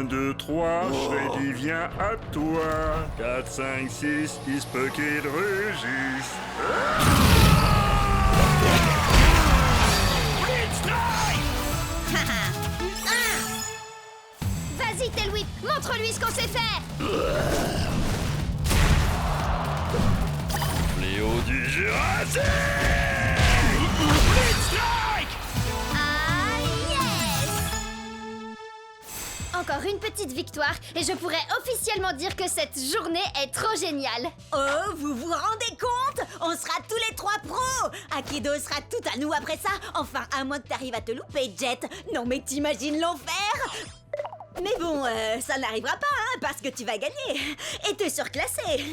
2, 3, Freddy vient à toi. 4, 5, 6, il se peut qu'il rugisse. Vas-y, Tailwhip, montre-lui ce qu'on sait faire. Fléau du Jurassique. Ah, yes! Encore une petite victoire et je pourrais officiellement dire que cette journée est trop géniale. Oh, vous vous rendez compte? On sera tous les 3 pros! Akido sera tout à nous après ça. Enfin, à moins que t'arrives à te louper, Jet. Non mais t'imagines l'enfer? Mais bon, ça n'arrivera pas, hein, parce que tu vas gagner. Et te surclasser.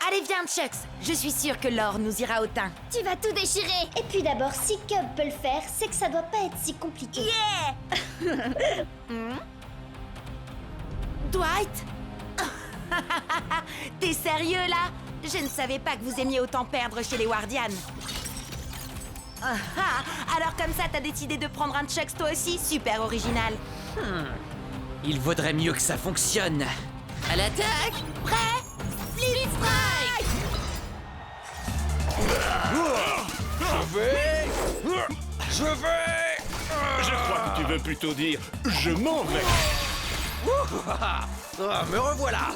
Allez, viens, Chucks. Je suis sûre que l'or nous ira au teint. Tu vas tout déchirer. Et puis d'abord, si Cub peut le faire, c'est que ça doit pas être si compliqué. Yeah! Dwight? T'es sérieux, là? Je ne savais pas que vous aimiez autant perdre chez les Wardians. Alors comme ça, t'as décidé de prendre un Chucks toi aussi? Super original. Il vaudrait mieux que ça fonctionne. À l'attaque! Prêt? Split Strike! Je crois que tu veux plutôt dire je m'en vais. Me revoilà!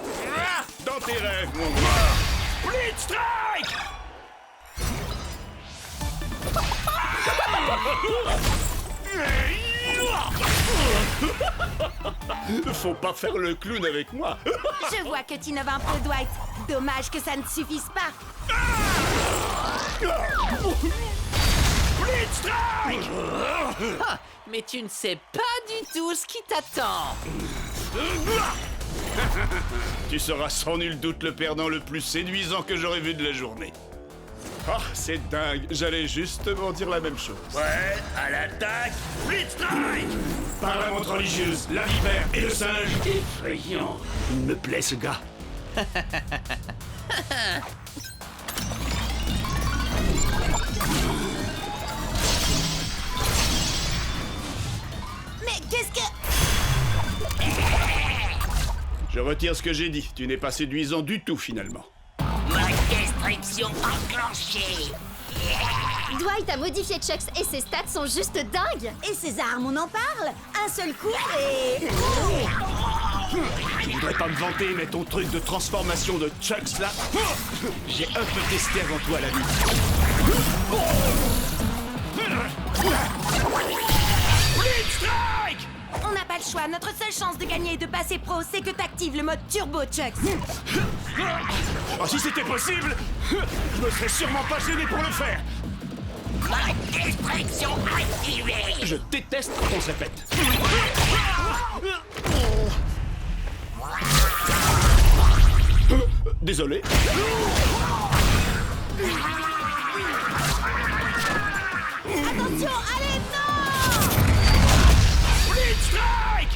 Dans tes rêves, mon gars. Split Strike. Faut pas faire le clown avec moi. Je vois que tu innoves un peu, Dwight. Dommage que ça ne suffise pas. Split Strike. Mais tu ne sais pas du tout ce qui t'attend. Tu seras sans nul doute le perdant le plus séduisant que j'aurais vu de la journée. Ah, c'est dingue, j'allais justement dire la même chose. Ouais, à l'attaque, Split Strike. Par la montre religieuse, la vipère et le singe. Effrayant. Il me plaît ce gars. Mais qu'est-ce que... Je retire ce que j'ai dit, tu n'es pas séduisant du tout finalement. Ma destruction enclenchée. Dwight a modifié Chucks et ses stats sont juste dingues. Et ces armes, on en parle? Un seul coup et... Je voudrais pas me vanter, mais ton truc de transformation de Chucks là, j'ai un peu testé avant toi la vie. Split Strike. On n'a pas le choix. Notre seule chance de gagner et de passer pro, c'est que t'actives le mode turbo, Chucks. Oh, si c'était possible, je me serais sûrement pas gêné pour le faire. Ma destruction activée. Je déteste qu'on se répète. Désolé. Attention, allez, non! Split Strike.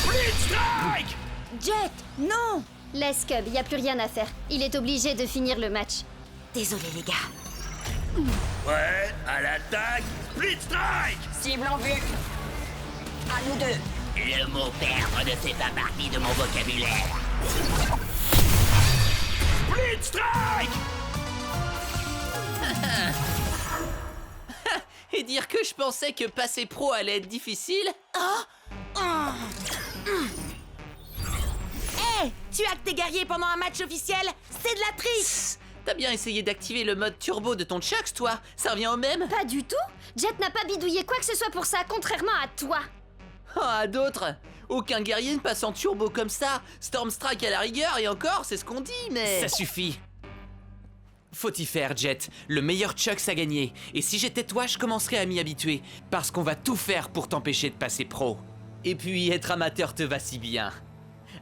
Split Strike. Jet, non! Laisse Cub, y a plus rien à faire. Il est obligé de finir le match. Désolé, les gars. Ouais, à l'attaque, Split Strike. Cible en vue. À nous deux. Le mot perdre ne fait pas partie de mon vocabulaire. Split Strike. Et dire que je pensais que passer pro allait être difficile? Hé, tu actes tes guerriers pendant un match officiel? C'est de la triche! T'as bien essayé d'activer le mode turbo de ton Chucks, toi? Ça revient au même? Pas du tout. Jet n'a pas bidouillé quoi que ce soit pour ça, contrairement à toi. Oh, à d'autres! Aucun guerrier ne passe en turbo comme ça! Storm Strike à la rigueur, et encore, c'est ce qu'on dit, mais... Ça suffit! Faut y faire, Jet. Le meilleur Chucks a gagné. Et si j'étais toi, je commencerais à m'y habituer. Parce qu'on va tout faire pour t'empêcher de passer pro. Et puis, être amateur te va si bien.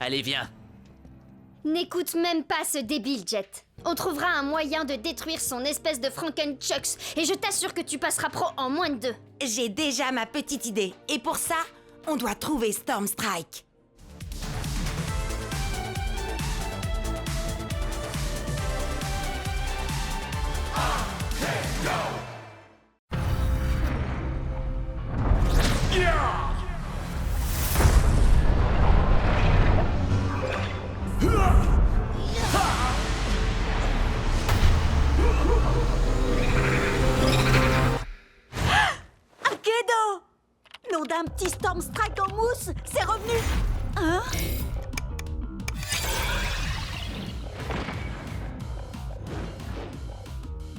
Allez, viens. N'écoute même pas ce débile, Jet. On trouvera un moyen de détruire son espèce de Franken-Chucks et je t'assure que tu passeras pro en moins de 2. J'ai déjà ma petite idée. Et pour ça, on doit trouver Storm Strike. Akedo! Nom d'un petit Storm Strike en mousse, c'est revenu! Hein?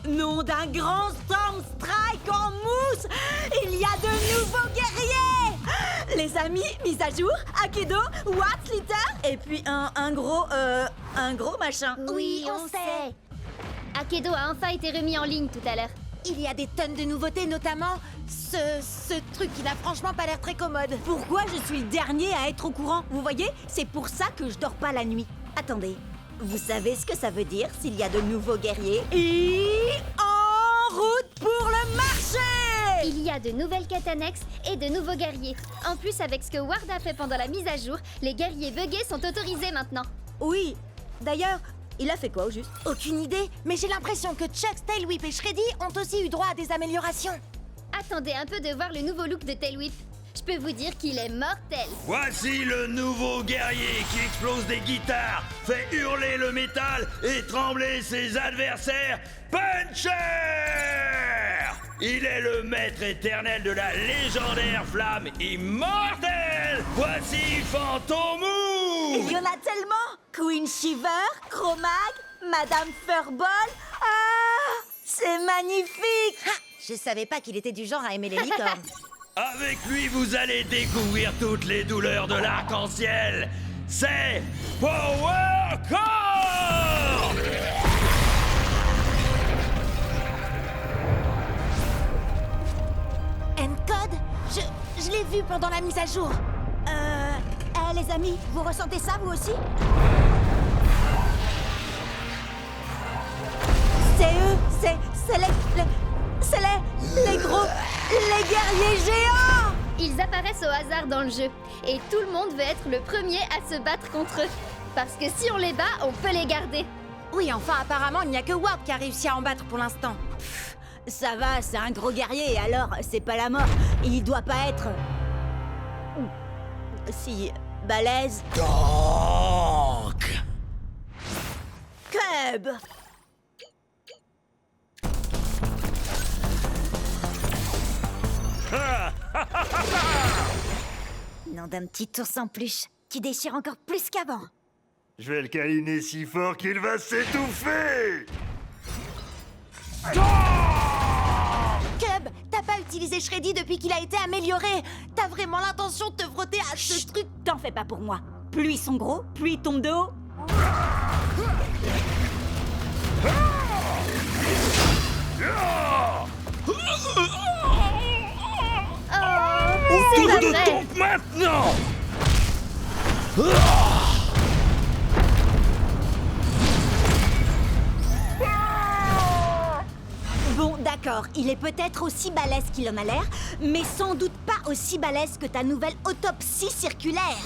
Nom d'un grand Storm Strike en mousse! Il y a de nouveaux guerriers! Les amis, mise à jour, Akedo, What's Litter, et puis un gros machin. Oui, on sait. Akedo a enfin été remis en ligne tout à l'heure. Il y a des tonnes de nouveautés, notamment ce truc qui n'a franchement pas l'air très commode. Pourquoi je suis le dernier à être au courant? Vous voyez, c'est pour ça que je dors pas la nuit. Attendez, vous savez ce que ça veut dire s'il y a de nouveaux guerriers? Et en route pour le marché! Il y a de nouvelles quêtes annexes et de nouveaux guerriers. En plus, avec ce que Ward a fait pendant la mise à jour, les guerriers buggés sont autorisés maintenant. Oui, d'ailleurs, il a fait quoi au juste? Aucune idée, mais j'ai l'impression que Chuck, Tailwhip et Shreddy ont aussi eu droit à des améliorations. Attendez un peu de voir le nouveau look de Tailwhip. Je peux vous dire qu'il est mortel. Voici le nouveau guerrier qui explose des guitares, fait hurler le métal et trembler ses adversaires, Puncher! Il est le maître éternel de la légendaire flamme immortelle. Voici Fantomou! Il y en a tellement! Queen Shiver, Chromag, Madame Furball. Ah! C'est magnifique! Ah, je savais pas qu'il était du genre à aimer les licornes. Avec lui, vous allez découvrir toutes les douleurs de l'arc-en-ciel. C'est Power Core! Encode, je l'ai vu pendant la mise à jour. Les amis, vous ressentez ça vous aussi? C'est eux, c'est les gros, les guerriers géants! Ils apparaissent au hasard dans le jeu. Et tout le monde veut être le premier à se battre contre eux. Parce que si on les bat, on peut les garder. Oui, enfin, apparemment, il n'y a que Ward qui a réussi à en battre pour l'instant. Ça va, c'est un gros guerrier, alors c'est pas la mort. Il doit pas être... si... balèze. Donc... Cub! Nom d'un petit ours en peluche, tu déchires encore plus qu'avant. Je vais le câliner si fort qu'il va s'étouffer! Cub, t'as pas utilisé Shreddy depuis qu'il a été amélioré. T'as vraiment l'intention de te frotter à ce truc? T'en fais pas pour moi. Plus ils sont gros, plus ils tombent de haut. C'est pas vrai. Donc maintenant! Bon, d'accord, il est peut-être aussi balèze qu'il en a l'air, mais sans doute pas aussi balèze que ta nouvelle autopsie circulaire.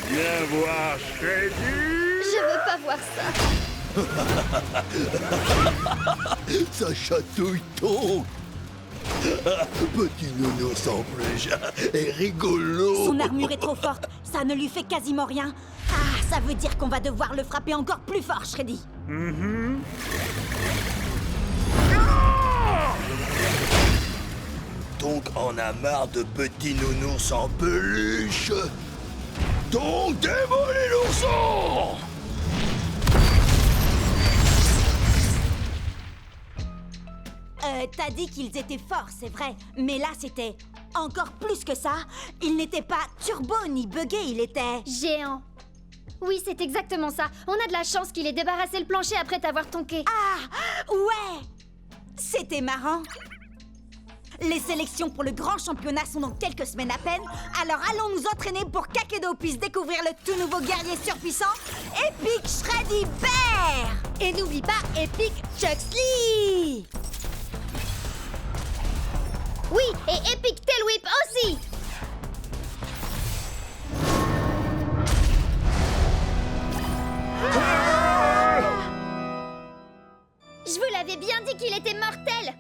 Viens voir Shreddy! Je veux pas voir ça. Ça chatouille donc. Petit nounours en peluche est rigolo. Son armure est trop forte, ça ne lui fait quasiment rien. Ah, ça veut dire qu'on va devoir le frapper encore plus fort, Shreddy. Donc on a marre de petits nounours en peluche. Donc démolis l'ourson. T'as dit qu'ils étaient forts, c'est vrai. Mais là, c'était encore plus que ça. Il n'était pas turbo ni buggé, il était... Géant. Oui, c'est exactement ça. On a de la chance qu'il ait débarrassé le plancher après t'avoir tonké. Ah, ouais! C'était marrant. Les sélections pour le grand championnat sont dans quelques semaines à peine. Alors allons nous entraîner pour qu'Akedo puisse découvrir le tout nouveau guerrier surpuissant, Epic Shreddy Bear! Et n'oublie pas Epic Chuxley! Oui, et Epic Tailwhip aussi. pensais qu'il était mortel.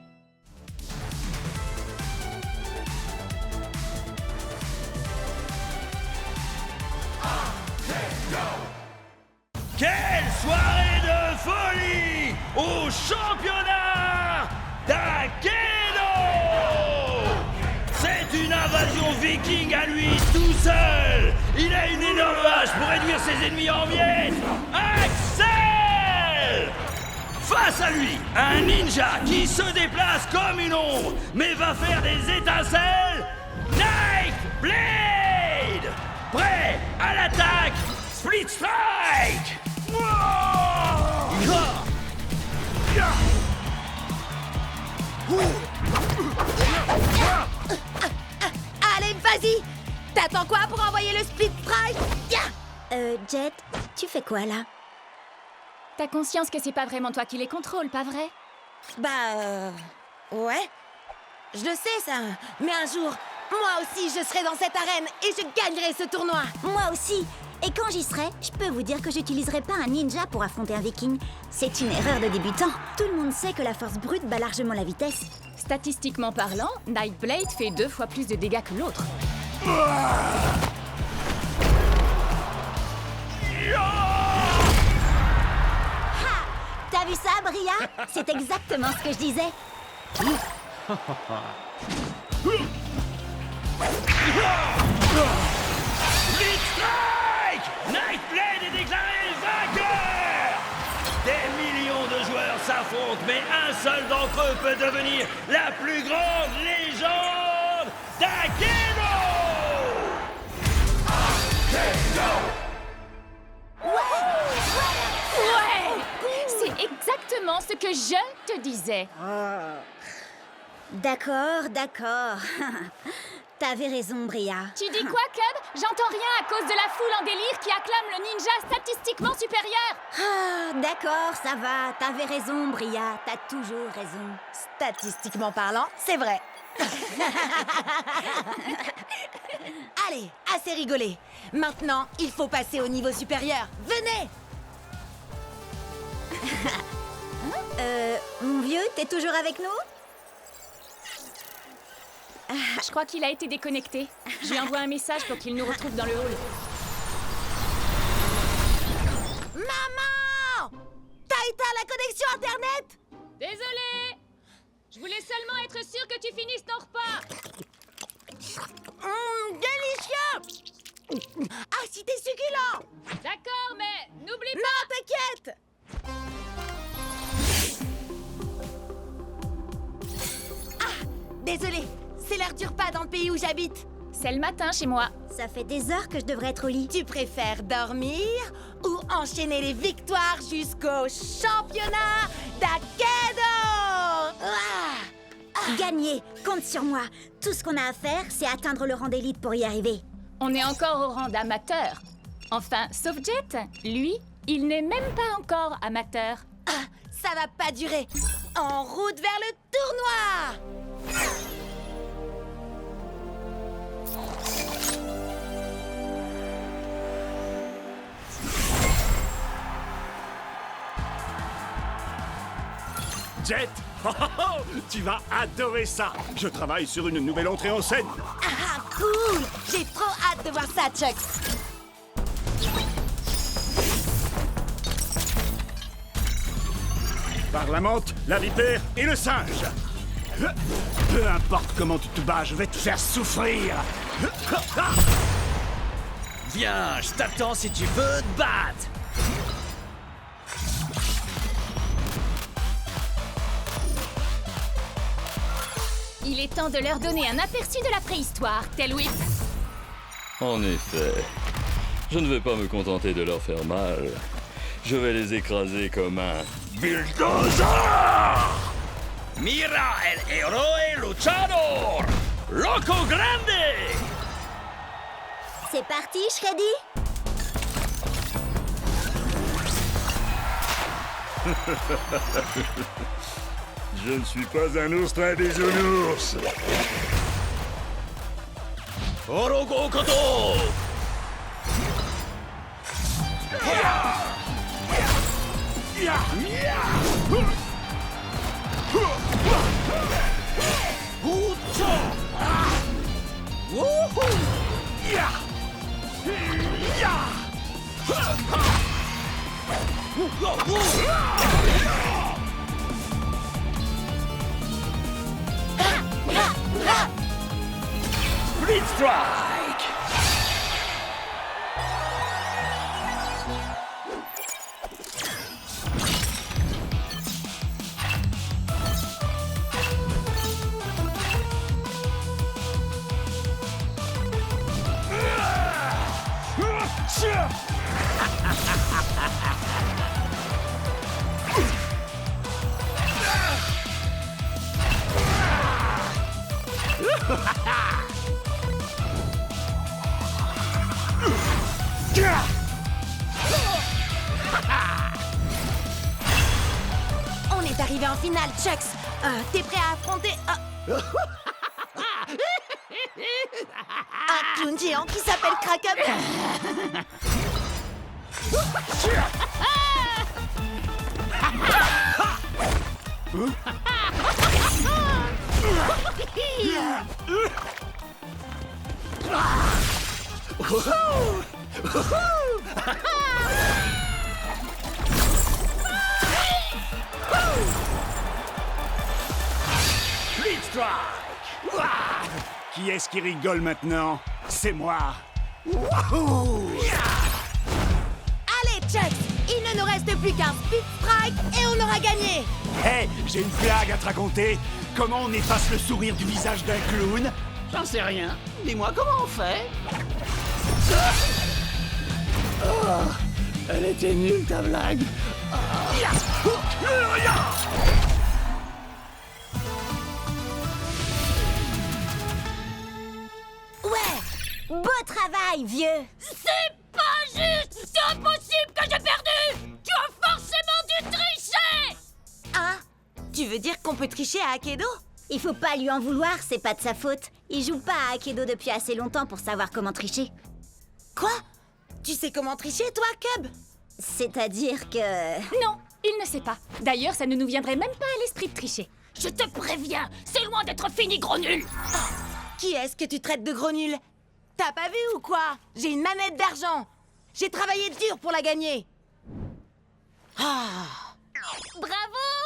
Quelle soirée de folie au championnat d'Akedo! C'est une invasion viking à lui tout seul! Il a une énorme hache pour réduire ses ennemis en miettes! Axel! Face à lui, un ninja qui se déplace comme une ombre, mais va faire des étincelles! Night Blade! Prêt à l'attaque! Split Strike! Allez, vas-y! T'attends quoi pour envoyer le split strike? Jet, tu fais quoi là? T'as conscience que c'est pas vraiment toi qui les contrôles, pas vrai? Ouais. Je le sais, ça. Mais un jour, moi aussi, je serai dans cette arène et je gagnerai ce tournoi. Moi aussi. Et quand j'y serai, je peux vous dire que j'utiliserai pas un ninja pour affronter un viking. C'est une erreur de débutant. Tout le monde sait que la force brute bat largement la vitesse. Statistiquement parlant, Nightblade fait 2 fois plus de dégâts que l'autre. T'as vu ça, Bria? C'est exactement ce que je disais. Split Strike! Nightblade est déclaré vainqueur! Des millions de joueurs s'affrontent, mais un seul d'entre eux peut devenir la plus grande légende d'Akedo! Ouais! C'est exactement ce que je te disais. D'accord. T'avais raison, Bria. Tu dis quoi, Cub? J'entends rien à cause de la foule en délire qui acclame le ninja statistiquement supérieur. Ah, d'accord, ça va. T'avais raison, Bria. T'as toujours raison. Statistiquement parlant, c'est vrai. Allez, assez rigolé. Maintenant, il faut passer au niveau supérieur. Venez! Mon vieux, t'es toujours avec nous? Je crois qu'il a été déconnecté. Je lui envoie un message pour qu'il nous retrouve dans le hall. Maman! T'as éteint la connexion Internet? Désolée! Je voulais seulement être sûre que tu finisses ton repas. Délicieux! Ah, si t'es succulent! D'accord, mais n'oublie pas... Non, t'inquiète! Ah, désolé, c'est l'heure du repas dans le pays où j'habite. C'est le matin chez moi. Ça fait des heures que je devrais être au lit. Tu préfères dormir ou enchaîner les victoires jusqu'au championnat d'Akedo? Gagner, compte sur moi. Tout ce qu'on a à faire, c'est atteindre le rang d'élite pour y arriver. On est encore au rang d'amateur. Enfin, sauf Jet. Lui, il n'est même pas encore amateur. Ah, ça va pas durer. En route vers le tournoi! Jet, tu vas adorer ça. Je travaille sur une nouvelle entrée en scène. Ah, cool! J'ai trop hâte de voir ça, Chuck. Par la menthe, la vipère et le singe. Peu importe comment tu te bats, je vais te faire souffrir. Viens, je t'attends si tu veux te battre! Il est temps de leur donner un aperçu de la préhistoire, tel Whip. En effet, je ne vais pas me contenter de leur faire mal. Je vais les écraser comme un bulldozer! Mira el héroe luchador! Loco grande! C'est parti, Shreddy? Je ne suis pas un ours très bisounours. Orogo Koto! Blitz Strike! On est arrivé en finale, Chucks. T'es prêt à affronter un clown géant qui s'appelle Kraken? Blitz Strike! Qui est-ce qui rigole maintenant? C'est moi. Allez, Chucks, il ne nous reste plus qu'un Speed Strike et on aura gagné. Hé, j'ai une blague à te raconter. Comment on efface le sourire du visage d'un clown? J'en sais rien. Dis-moi comment on fait. Elle était nulle, ta blague. Ouais, beau travail, vieux. C'est pas juste! C'est impossible que j'ai perdu! Tu as forcément dû tricher! Hein? Tu veux dire qu'on peut tricher à Akedo? Il faut pas lui en vouloir, c'est pas de sa faute. Il joue pas à Akedo depuis assez longtemps pour savoir comment tricher. Quoi? Tu sais comment tricher, toi, Cub? C'est-à-dire que... Non, il ne sait pas. D'ailleurs, ça ne nous viendrait même pas à l'esprit de tricher. Je te préviens, c'est loin d'être fini, gros nul! Qui est-ce que tu traites de gros nul? T'as pas vu ou quoi? J'ai une manette d'argent. J'ai travaillé dur pour la gagner. Bravo!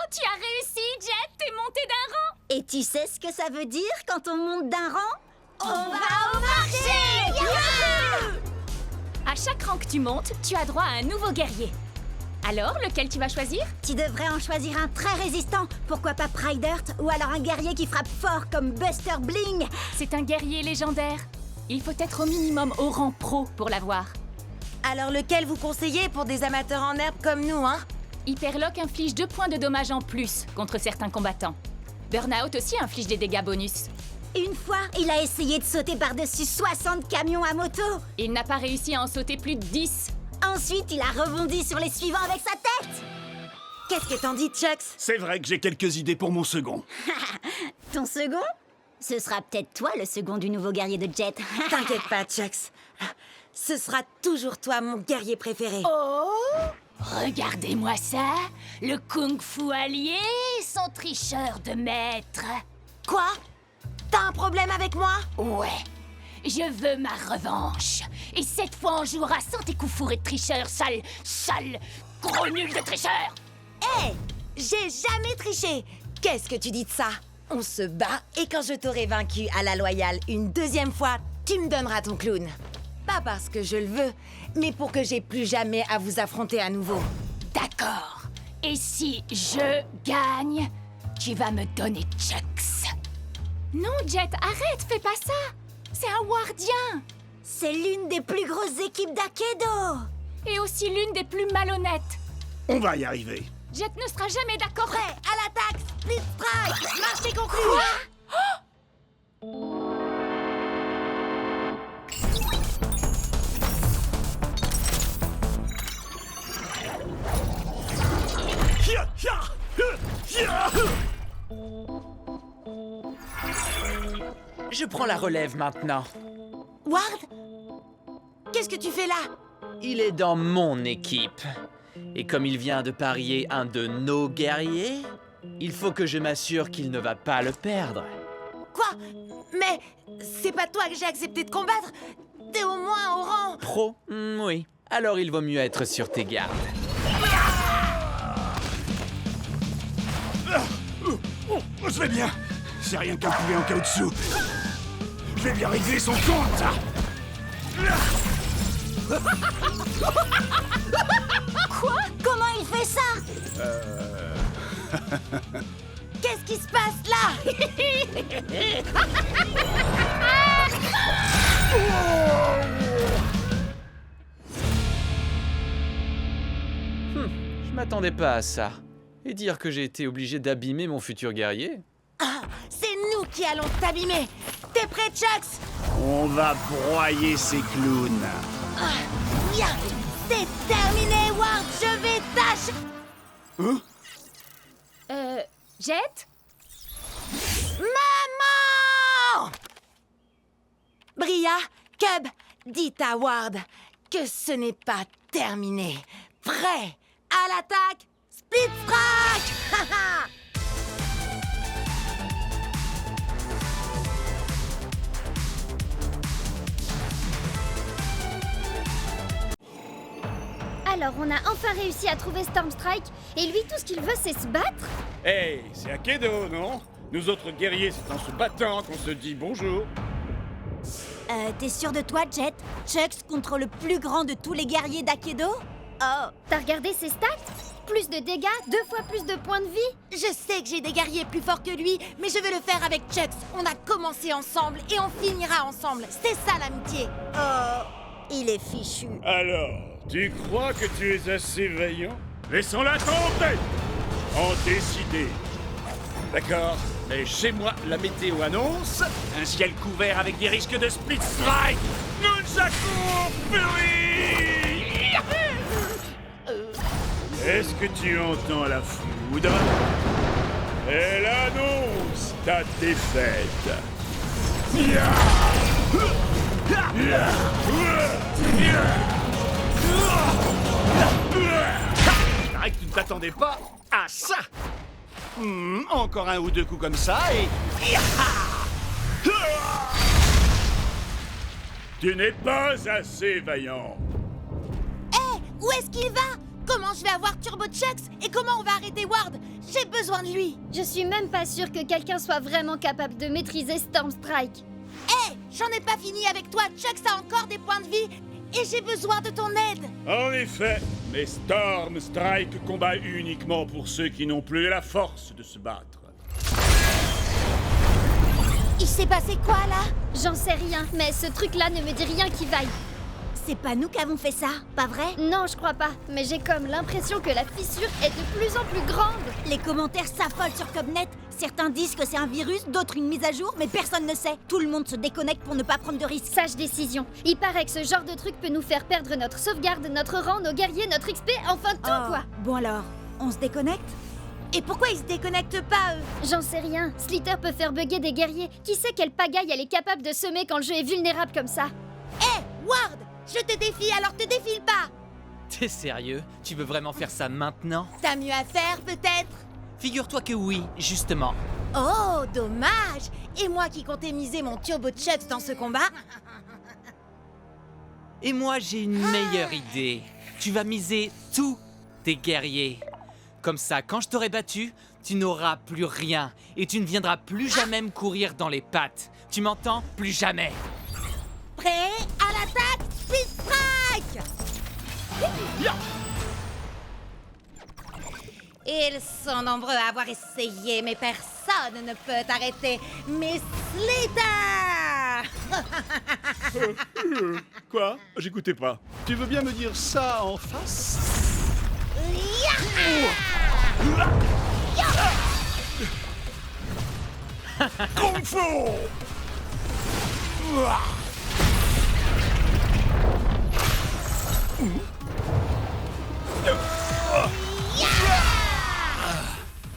Tu as réussi, Jet! T'es monté d'un rang! Et tu sais ce que ça veut dire quand on monte d'un rang? On va au marché! Youhou! À chaque rang que tu montes, tu as droit à un nouveau guerrier. Alors, lequel tu vas choisir? Tu devrais en choisir un très résistant. Pourquoi pas Pride Earth? Ou alors un guerrier qui frappe fort comme Buster Bling. C'est un guerrier légendaire. Il faut être au minimum au rang pro pour l'avoir. Alors lequel vous conseillez pour des amateurs en herbe comme nous, hein? Hyperlock inflige 2 points de dommages en plus contre certains combattants. Burnout aussi inflige des dégâts bonus. Une fois, il a essayé de sauter par-dessus 60 camions à moto. Il n'a pas réussi à en sauter plus de 10. Ensuite, il a rebondi sur les suivants avec sa tête. Qu'est-ce que t'en dis, Chucks? C'est vrai que j'ai quelques idées pour mon second. Ton second? Ce sera peut-être toi le second du nouveau guerrier de Jet. T'inquiète pas, Chucks. Ce sera toujours toi, mon guerrier préféré. Oh! Regardez-moi ça! Le kung-fu allié, son tricheur de maître. Quoi? T'as un problème avec moi? Ouais. Je veux ma revanche. Et cette fois, on jouera sans tes coups fourrés de tricheur, sale, gros nul de tricheur! Hé! J'ai jamais triché! Qu'est-ce que tu dis de ça? On se bat et quand je t'aurai vaincu à la loyale une deuxième fois, tu me donneras ton clown. Pas parce que je le veux, mais pour que j'ai plus jamais à vous affronter à nouveau. D'accord. Et si je gagne, tu vas me donner Chucks. Non, Jet, arrête, fais pas ça. C'est un wardien. C'est l'une des plus grosses équipes d'Akedo. Et aussi l'une des plus malhonnêtes. On va y arriver. Jet ne sera jamais d'accord. Prêt, à l'attaque, Split Strike, marché conclu. Je prends la relève maintenant. Ward? Qu'est-ce que tu fais là? Il est dans mon équipe. Et comme il vient de parier un de nos guerriers, il faut que je m'assure qu'il ne va pas le perdre. Quoi? Mais c'est pas toi que j'ai accepté de combattre. T'es au moins au rang. Pro? Oui. Alors il vaut mieux être sur tes gardes. Ah! Je vais bien. C'est rien qu'un poulet en caoutchouc. Je vais bien régler son compte. Quoi? Comment il fait ça? Qu'est-ce qui se passe là? Je m'attendais pas à ça. Et dire que j'ai été obligé d'abîmer mon futur guerrier? Ah, c'est nous qui allons t'abîmer. T'es prêt, Chucks? On va broyer ces clowns. Bien, c'est terminé, Ward. Je vais tâcher. Jet? Maman! Bria, Cub, dites à Ward que ce n'est pas terminé. Prêt à l'attaque, Split Strike! Alors, on a enfin réussi à trouver Stormstrike, et lui, tout ce qu'il veut, c'est se battre? Hey, c'est Akedo, non? Nous autres guerriers, c'est en se battant qu'on se dit bonjour. T'es sûr de toi, Jet? Chucks contre le plus grand de tous les guerriers d'Akedo? Oh, T'as regardé ses stats? Plus de dégâts, 2 fois plus de points de vie. Je sais que j'ai des guerriers plus forts que lui, mais je vais le faire avec Chucks. On a commencé ensemble et on finira ensemble. C'est ça l'amitié. oh, il est fichu. Alors, tu crois que tu es assez vaillant? Laissons-la tomber! En décider. D'accord, mais chez moi, la météo annonce un ciel couvert avec des risques de split strike. Nunchaku Fury! Est-ce que tu entends la foudre? Elle annonce ta défaite. Pareil que tu ne t'attendais pas à ça. Encore un ou deux coups comme ça et... Tu n'es pas assez vaillant. Hé, où est-ce qu'il va? Comment je vais avoir Turbo Chucks? Et comment on va arrêter Ward? J'ai besoin de lui. Je suis même pas sûre que quelqu'un soit vraiment capable de maîtriser Stormstrike. Hé, j'en ai pas fini avec toi. Chucks a encore des points de vie et j'ai besoin de ton aide. En effet, mais Stormstrike combat uniquement pour ceux qui n'ont plus la force de se battre. Il s'est passé quoi, là? J'en sais rien, mais ce truc-là ne me dit rien qui vaille. C'est pas nous qui avons fait ça, pas vrai? Non, je crois pas, mais j'ai comme l'impression que la fissure est de plus en plus grande. Les commentaires s'affolent sur Cubnet. Certains disent que c'est un virus, d'autres une mise à jour, mais personne ne sait. Tout le monde se déconnecte pour ne pas prendre de risques. Sage décision. Il paraît que ce genre de truc peut nous faire perdre notre sauvegarde, notre rang, nos guerriers, notre XP, enfin tout quoi. Bon alors, on se déconnecte? Et pourquoi ils se déconnectent pas, eux? J'en sais rien. Slitter peut faire bugger des guerriers. Qui sait quelle pagaille elle est capable de semer quand le jeu est vulnérable comme ça? Hé, Ward! Je te défie, alors te défile pas! T'es sérieux? Tu veux vraiment faire ça maintenant? T'as mieux à faire, peut-être? Figure-toi que oui, justement. Oh, dommage! Et moi qui comptais miser mon Turbo Chucks dans ce combat? Et moi, j'ai une meilleure idée. Tu vas miser tous tes guerriers. Comme ça, quand je t'aurai battu, tu n'auras plus rien. Et tu ne viendras plus jamais me courir dans les pattes. Tu m'entends? Plus jamais. Prêt à l'attaque, Speed Strike! Ils sont nombreux à avoir essayé, mais personne ne peut arrêter Miss Slitter! Quoi? J'écoutais pas. Tu veux bien me dire ça en face? Kung Fu!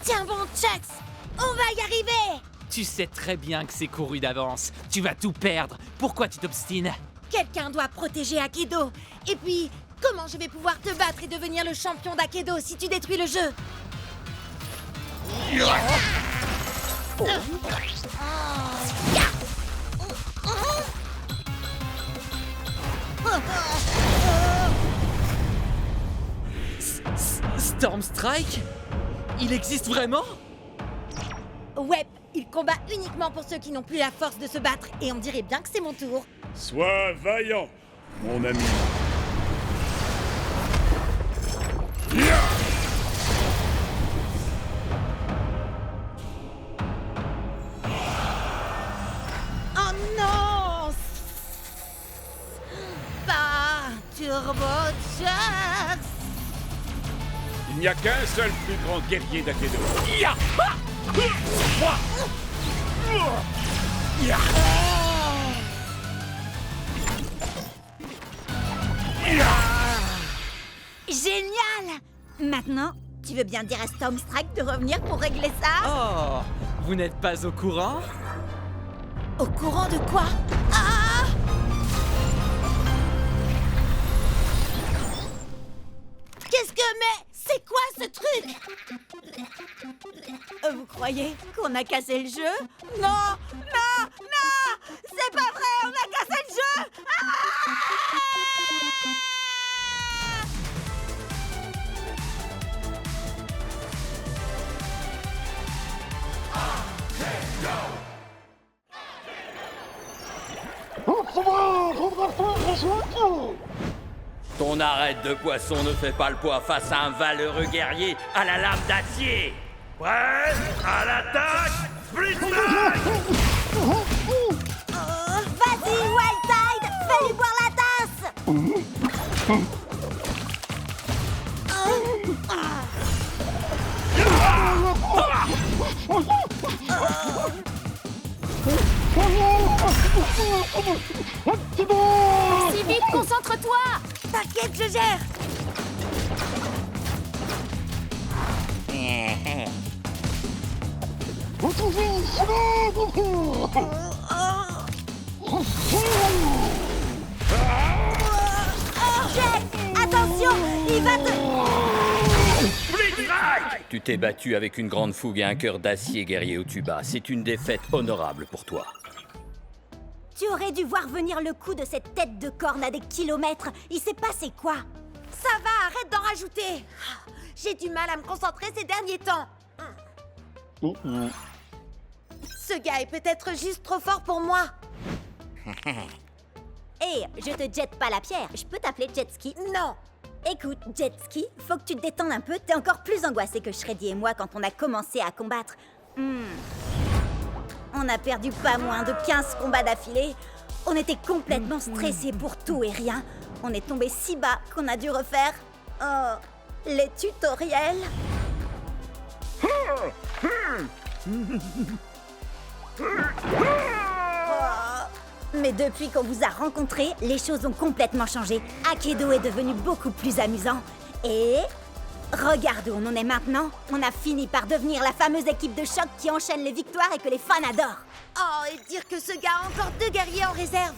Tiens bon, Chucks! On va y arriver! Tu sais très bien que c'est couru d'avance. Tu vas tout perdre. Pourquoi tu t'obstines? Quelqu'un doit protéger Akedo. Et puis, comment je vais pouvoir te battre et devenir le champion d'Akedo si tu détruis le jeu? Stormstrike? Il existe vraiment? Ouais, il combat uniquement pour ceux qui n'ont plus la force de se battre, et on dirait bien que c'est mon tour. Sois vaillant, mon ami. Oh non! Pas Turbo Chucks! Il n'y a qu'un seul plus grand guerrier d'Akedo. Génial! Maintenant, tu veux bien dire à Stormstrike de revenir pour régler ça? Oh, vous n'êtes pas au courant? Au courant de quoi? Ah! Qu'est-ce que... Mais c'est quoi ce truc? Vous croyez qu'on a cassé le jeu? Non! Non! Non! C'est pas vrai! On a cassé le jeu! Ton arête de poisson ne fait pas le poids face à un valeureux guerrier à la lame d'acier. Prêt? À l'attaque! Split Strike! Vas-y, Wildtide! Fais-lui boire la tasse! Si vite, concentre-toi! T'inquiète, je gère! Jet, attention! Il va te... Tu t'es battu avec une grande fougue et un cœur d'acier, guerrier Otuba. C'est une défaite honorable pour toi. Tu aurais dû voir venir le coup de cette tête de corne à des kilomètres. Il s'est passé quoi? Ça va, arrête d'en rajouter! J'ai du mal à me concentrer ces derniers temps. Ce gars est peut-être juste trop fort pour moi. Hé, je te jette pas la pierre. Je peux t'appeler Jetski? Non. Écoute, Jetski, faut que tu te détendes un peu. T'es encore plus angoissé que Shreddy et moi quand on a commencé à combattre. On a perdu pas moins de 15 combats d'affilée. On était complètement stressés pour tout et rien. On est tombé si bas qu'on a dû refaire... les tutoriels. Mais depuis qu'on vous a rencontrés, les choses ont complètement changé. Akedo est devenu beaucoup plus amusant. Et... regarde où on en est maintenant. On a fini par devenir la fameuse équipe de choc qui enchaîne les victoires et que les fans adorent. Oh, et dire que ce gars a encore 2 guerriers en réserve.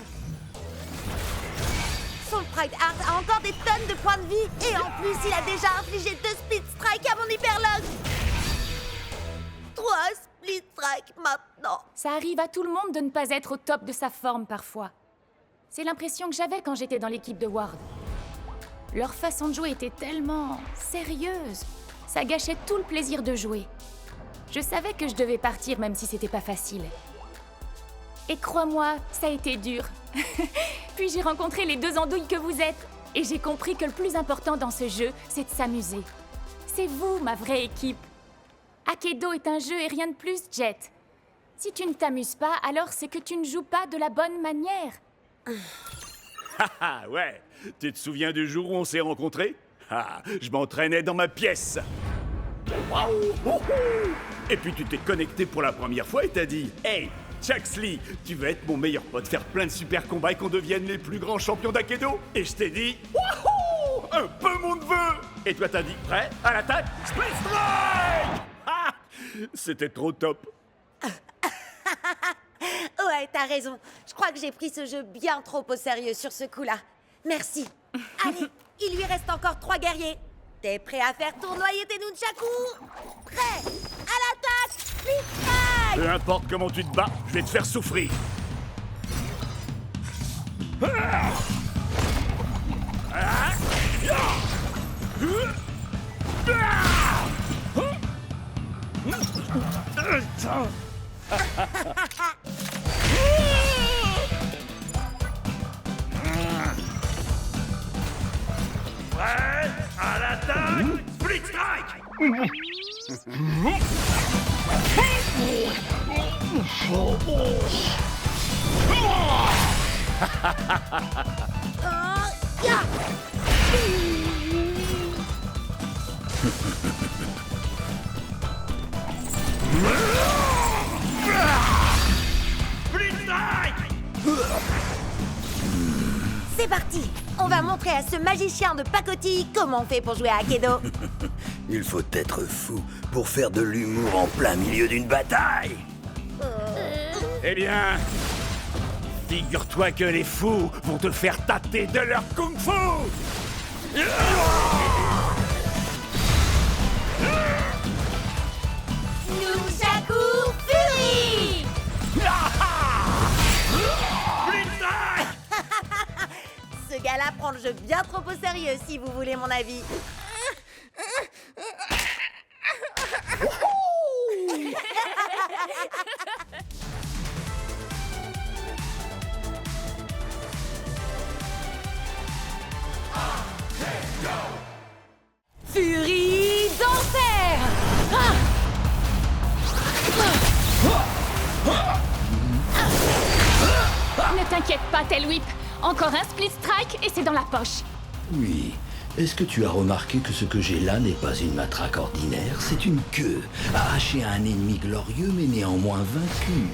Son Pride Heart a encore des tonnes de points de vie. Et en plus, il a déjà infligé 2 Split Strike à mon Hyperlog. 3 Split Strike maintenant. Ça arrive à tout le monde de ne pas être au top de sa forme parfois. C'est l'impression que j'avais quand j'étais dans l'équipe de Ward. Leur façon de jouer était tellement sérieuse. Ça gâchait tout le plaisir de jouer. Je savais que je devais partir même si c'était pas facile. Et crois-moi, ça a été dur. Puis j'ai rencontré les 2 andouilles que vous êtes. Et j'ai compris que le plus important dans ce jeu, c'est de s'amuser. C'est vous, ma vraie équipe. Akedo est un jeu et rien de plus, Jet. Si tu ne t'amuses pas, alors c'est que tu ne joues pas de la bonne manière. Ah ouais. Tu te souviens du jour où on s'est rencontrés? Ah, je m'entraînais dans ma pièce. Et puis tu t'es connecté pour la première fois et t'as dit « Hey, Chucksley, tu veux être mon meilleur pote, faire plein de super combats et qu'on devienne les plus grands champions d'Akedo ?» Et je t'ai dit « Wouhou! Un peu mon neveu !» Et toi t'as dit « Prêt? À l'attaque? Split Strike !» Ah, c'était trop top. Ouais, t'as raison. Je crois que j'ai pris ce jeu bien trop au sérieux sur ce coup-là. Merci. Allez, il lui reste encore 3 guerriers. T'es prêt à faire tournoyer tes nunchakus? Prêt? À l'attaque! Split Strike! Peu importe comment tu te bats, je vais te faire souffrir. Prêt à l'attaque, Split Strike. Split Strike. C'est parti. On va montrer à ce magicien de pacotille comment on fait pour jouer à Akedo. Il faut être fou pour faire de l'humour en plein milieu d'une bataille. Eh bien, figure-toi que les fous vont te faire tâter de leur kung-fu. Nunchaku Fury! Ce gars-là prend le jeu bien trop au sérieux, si vous voulez mon avis. Furie d'enfer! Ne t'inquiète pas, Tail Whip. Encore un split strike et c'est dans la poche. Oui. Est-ce que tu as remarqué que ce que j'ai là n'est pas une matraque ordinaire? C'est une queue, arrachée à un ennemi glorieux mais néanmoins vaincu.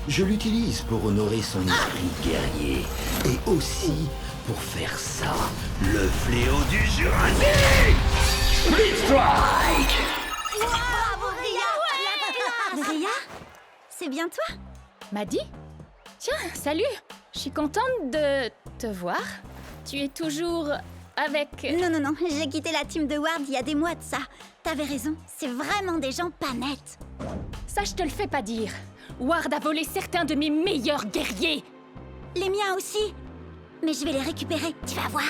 Je l'utilise pour honorer son esprit guerrier. Et aussi pour faire ça, le fléau du Jurassique! Split Strike! Bravo, Bria! Bria? C'est bien toi? Maddy? Tiens, salut. Je suis contente de te voir. Tu es toujours avec... Non, j'ai quitté la team de Ward il y a des mois de ça. T'avais raison, c'est vraiment des gens pas nets. Ça, je te le fais pas dire. Ward a volé certains de mes meilleurs guerriers. Les miens aussi. Mais je vais les récupérer, tu vas voir.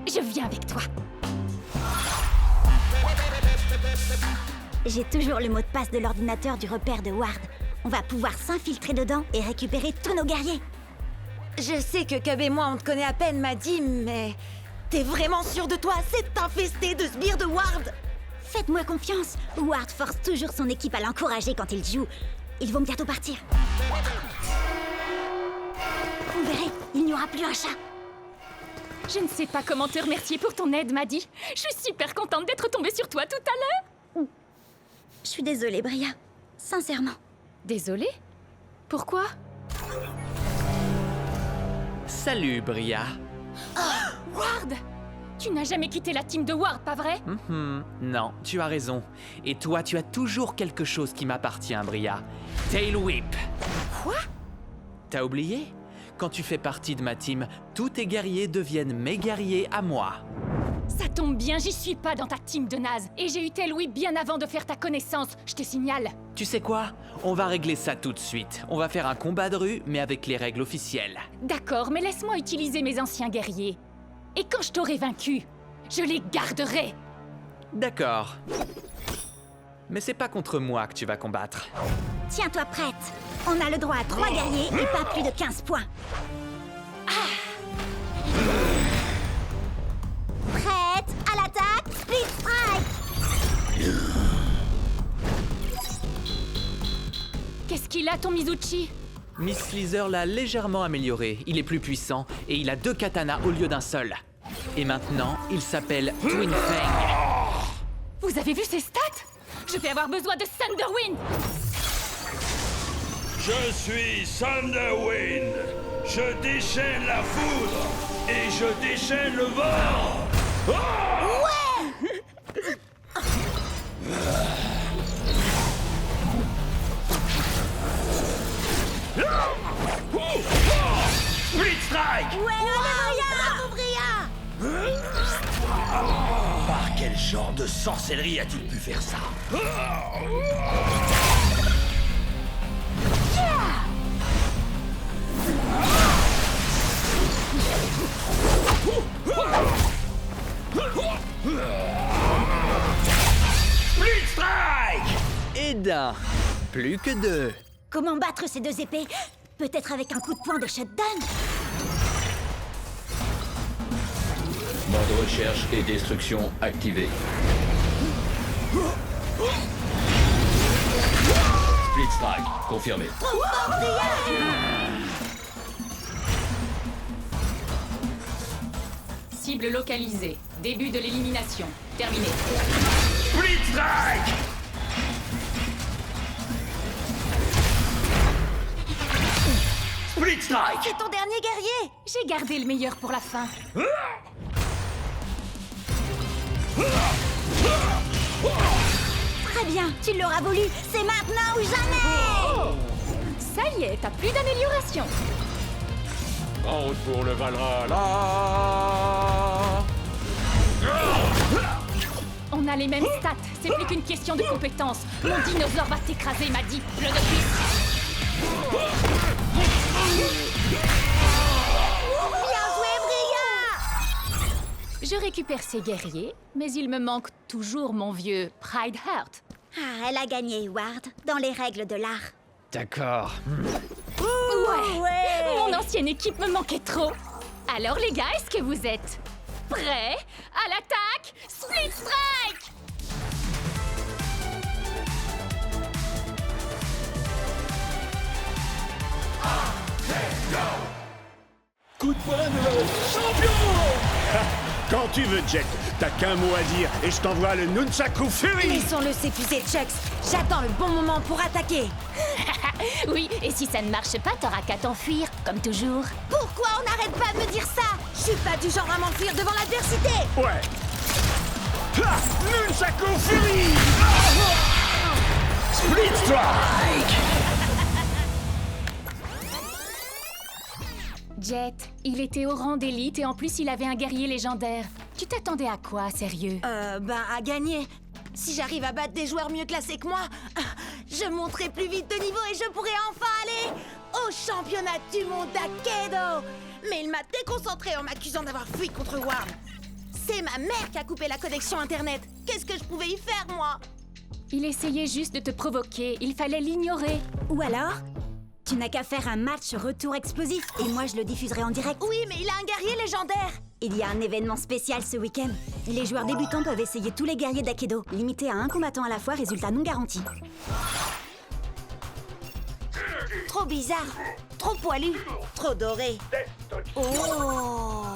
Je viens avec toi. J'ai toujours le mot de passe de l'ordinateur du repère de Ward. On va pouvoir s'infiltrer dedans et récupérer tous nos guerriers. Je sais que Cub et moi, on te connaît à peine, Maddy, mais... T'es vraiment sûr de toi? C'est infesté de sbires de Ward! Faites-moi confiance. Ward force toujours son équipe à l'encourager quand il joue. Ils vont bientôt partir. Vous verrez, il n'y aura plus un chat. Je ne sais pas comment te remercier pour ton aide, Maddy. Je suis super contente d'être tombée sur toi tout à l'heure. Je suis désolée, Bria. Sincèrement. Désolée? Pourquoi? Salut, Bria. Oh, Ward! Tu n'as jamais quitté la team de Ward, pas vrai? Non, tu as raison. Et toi, tu as toujours quelque chose qui m'appartient, Bria. Tail Whip. Quoi? T'as oublié? Quand tu fais partie de ma team, tous tes guerriers deviennent mes guerriers à moi. Ça tombe bien, j'y suis pas dans ta team de naze. Et j'ai eu Tail Whip bien avant de faire ta connaissance, je te signale. Tu sais quoi? On va régler ça tout de suite. On va faire un combat de rue, mais avec les règles officielles. D'accord, mais laisse-moi utiliser mes anciens guerriers. Et quand je t'aurai vaincu, je les garderai. D'accord. Mais c'est pas contre moi que tu vas combattre. Tiens-toi prête. On a le droit à 3 guerriers et pas plus de 15 points. Prête à l'attaque, Split Strike! Qu'est-ce qu'il a, ton Mizuchi? Miss Sleazer l'a légèrement amélioré. Il est plus puissant et il a 2 katanas au lieu d'un seul. Et maintenant, il s'appelle Twin Fang. Vous avez vu ses stats? Je vais avoir besoin de Thunderwind. Je suis Thunderwind. Je déchaîne la foudre et je déchaîne le vent. Split Strike! Bravo, Bria! Par quel genre de sorcellerie a-t-il pu faire ça? Split Strike! Et d'un. Plus que 2. Comment battre ces deux épées? Peut-être avec un coup de poing de shutdown? Mode recherche et destruction activé. Split strike, confirmé. Cible localisée. Début de l'élimination. Terminé. Split Strike! Split Strike! C'est ton dernier guerrier! J'ai gardé le meilleur pour la fin. Très bien, tu l'auras voulu. C'est maintenant ou jamais! Ça y est, t'as plus d'amélioration. En route pour le Valhalla. On a les mêmes stats, c'est plus qu'une question de compétence. Mon dinosaure va t'écraser, m'a dit le novice. Bien joué, Bria! Je récupère ces guerriers, mais il me manque toujours mon vieux Pride Heart. Ah, elle a gagné, Ward, dans les règles de l'art. D'accord. Ouais. Mon ancienne équipe me manquait trop. Alors les gars, est-ce que vous êtes prêts à l'attaque? Split Strike! Coup de poing de champion! Quand tu veux, Jet, t'as qu'un mot à dire et je t'envoie le Nunchaku Fury! Laissons-le s'épuiser, Chucks. J'attends le bon moment pour attaquer. Oui, et si ça ne marche pas, t'auras qu'à t'enfuir, comme toujours. Pourquoi on n'arrête pas de me dire ça? Je suis pas du genre à m'enfuir devant l'adversité. Ouais! Ha! Nunchaku Fury! Split Strike! Jet, il était au rang d'élite et en plus il avait un guerrier légendaire. Tu t'attendais à quoi, sérieux? À gagner. Si j'arrive à battre des joueurs mieux classés que moi, je monterai plus vite de niveau et je pourrai enfin aller au championnat du monde d'Akedo. Mais il m'a déconcentré en m'accusant d'avoir fui contre Ward. C'est ma mère qui a coupé la connexion internet. Qu'est-ce que je pouvais y faire, moi? Il essayait juste de te provoquer, il fallait l'ignorer. Ou alors, tu n'as qu'à faire un match retour explosif et moi je le diffuserai en direct. Oui, mais il a un guerrier légendaire. Il y a un événement spécial ce week-end. Les joueurs débutants peuvent essayer tous les guerriers d'Akedo, limité à un combattant à la fois, résultat non garanti. Trop bizarre, trop poilu, trop doré. Oh!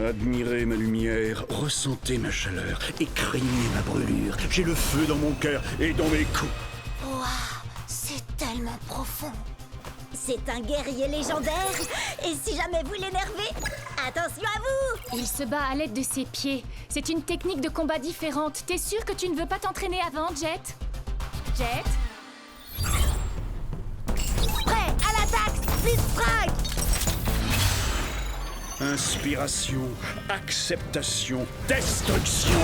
Admirez ma lumière, ressentez ma chaleur et craignez ma brûlure. J'ai le feu dans mon cœur et dans mes coups. Waouh, c'est tellement profond. C'est un guerrier légendaire. Et si jamais vous l'énervez, attention à vous! Il se bat à l'aide de ses pieds. C'est une technique de combat différente. T'es sûr que tu ne veux pas t'entraîner avant, Jet? Jet? Prêt à l'attaque, Split Strike! Inspiration, acceptation, destruction.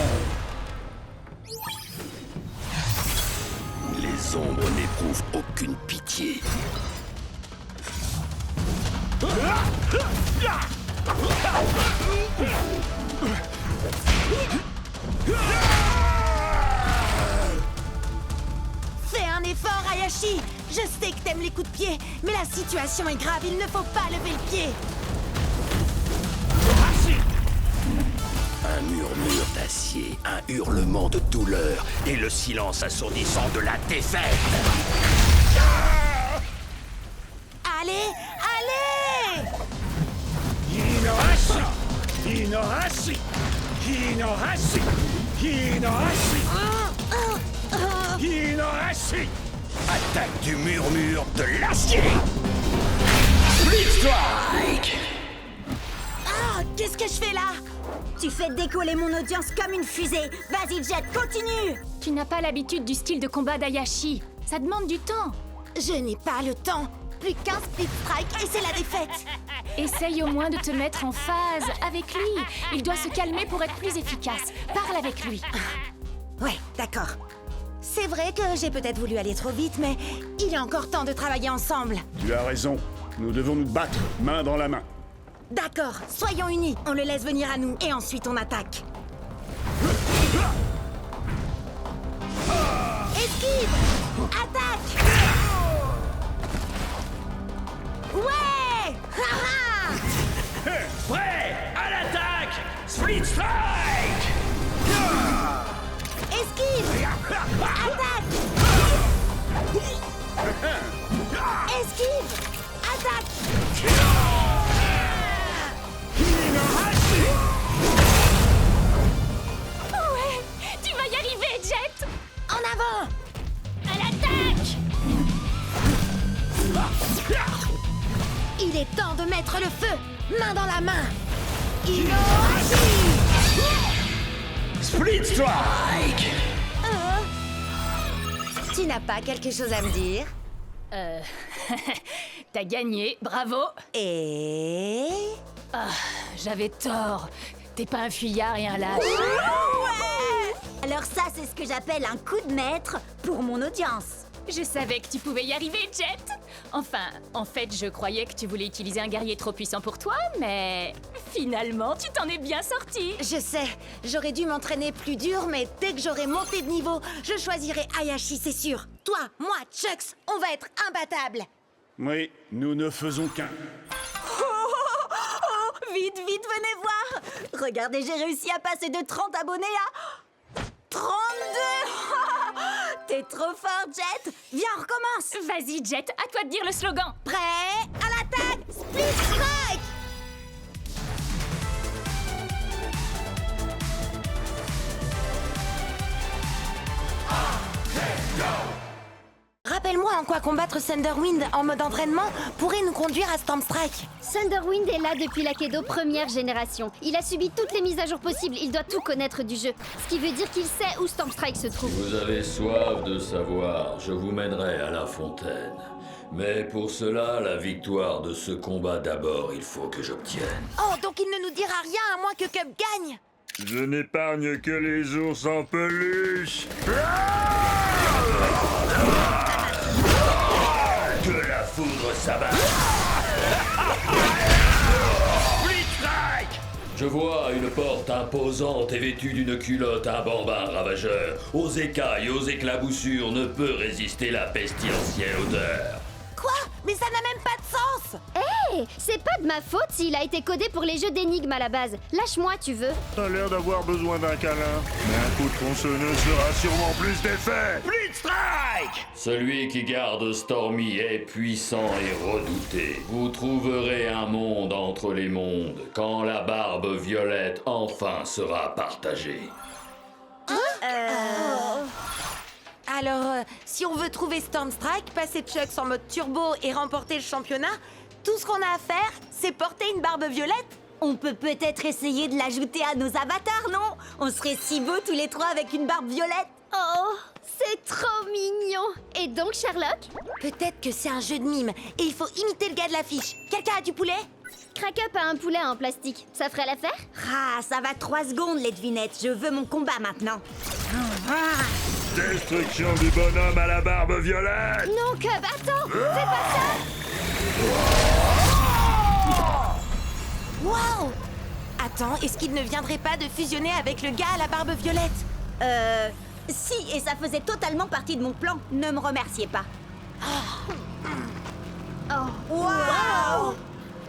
Les ombres n'éprouvent aucune pitié. Fais un effort, Hayashi. Je sais que t'aimes les coups de pied, mais la situation est grave, il ne faut pas lever le pied. Un murmure d'acier, un hurlement de douleur et le silence assourdissant de la défaite. Allez, allez! Hinohashi! Hinohashi! Hinohashi! Hinohashi! Hinohashi! Attaque du murmure de l'acier. Split Strike! Ah, qu'est-ce que je fais là? Tu fais décoller mon audience comme une fusée. Vas-y, Jet, continue! Tu n'as pas l'habitude du style de combat d'Hayashi. Ça demande du temps. Je n'ai pas le temps. Plus qu'un Split Strike et c'est la défaite. Essaye au moins de te mettre en phase avec lui. Il doit se calmer pour être plus efficace. Parle avec lui. Ouais, d'accord. C'est vrai que j'ai peut-être voulu aller trop vite, mais il y a encore temps de travailler ensemble. Tu as raison. Nous devons nous battre, main dans la main. D'accord, soyons unis. On le laisse venir à nous et ensuite on attaque. Esquive! Attaque! Ouais! Haha! Prêt à l'attaque! Split Strike! Esquive! Attaque! Esquive! Attaque! Ouais, tu vas y arriver, Jet. En avant! À l'attaque. Il est temps de mettre le feu! Main dans la main! Split Strike! Tu n'as pas quelque chose à me dire? T'as gagné, bravo. Et... J'avais tort. T'es pas un fuyard et un lâche. Alors ça, c'est ce que j'appelle un coup de maître pour mon audience. Je savais que tu pouvais y arriver, Jet. Enfin, en fait, je croyais que tu voulais utiliser un guerrier trop puissant pour toi, mais finalement, tu t'en es bien sorti. Je sais, j'aurais dû m'entraîner plus dur, mais dès que j'aurai monté de niveau, je choisirai Hayashi, c'est sûr. Toi, moi, Chucks, on va être imbattables. Oui, nous ne faisons qu'un. Vite, vite, venez voir. Regardez, j'ai réussi à passer de 30 abonnés à 32. T'es trop fort, Jet. Viens, on recommence. Vas-y, Jet, à toi de dire le slogan. Prêt? À l'attaque. Split Strike. Rappelle-moi en quoi combattre Thunderwind en mode entraînement pourrait nous conduire à Stormstrike. Thunderwind est là depuis l'Akedo première génération. Il a subi toutes les mises à jour possibles, il doit tout connaître du jeu. Ce qui veut dire qu'il sait où Stormstrike se trouve. Vous avez soif de savoir, je vous mènerai à la fontaine. Mais pour cela, la victoire de ce combat d'abord, il faut que j'obtienne. Oh, donc il ne nous dira rien à moins que Cup gagne. Je n'épargne que les ours en peluche. Que la foudre s'abatte. Split Strike! Je vois une porte imposante et vêtue d'une culotte, un bambin ravageur. Aux écailles, aux éclaboussures, ne peut résister la pestilentielle odeur. Quoi? Mais ça n'a même pas de sens. Hé, c'est pas de ma faute s'il a été codé pour les jeux d'énigmes à la base. Lâche-moi, tu veux. T'as l'air d'avoir besoin d'un câlin. Mais un coup de tronçonneuse fera sûrement plus d'effet. Split Strike! Celui qui garde Stormy est puissant et redouté. Vous trouverez un monde entre les mondes quand la barbe violette enfin sera partagée. Alors, si on veut trouver Stormstrike, passer Chucks en mode turbo et remporter le championnat, tout ce qu'on a à faire, c'est porter une barbe violette. On peut peut-être essayer de l'ajouter à nos avatars, non? On serait si beaux tous les trois avec une barbe violette. Oh, c'est trop mignon. Et donc, Sherlock? Peut-être que c'est un jeu de mime et il faut imiter le gars de l'affiche. Quelqu'un a du poulet? Crack Up a un poulet en plastique. Ça ferait l'affaire? Ah, ça va 3 secondes, les devinettes. Je veux mon combat maintenant. Destruction du bonhomme à la barbe violette. Non, Cub, attends! Fais pas ça! Wow! Attends, est-ce qu'il ne viendrait pas de fusionner avec le gars à la barbe violette? Si, et ça faisait totalement partie de mon plan. Ne me remerciez pas. Wow!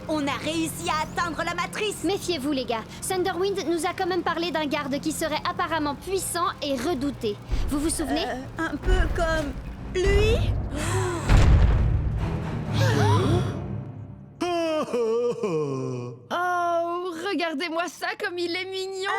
On a réussi à atteindre la matrice. Méfiez-vous, les gars. Thunderwind nous a quand même parlé d'un garde qui serait apparemment puissant et redouté. Vous vous souvenez? Un peu comme lui. Oh, regardez-moi ça comme il est mignon.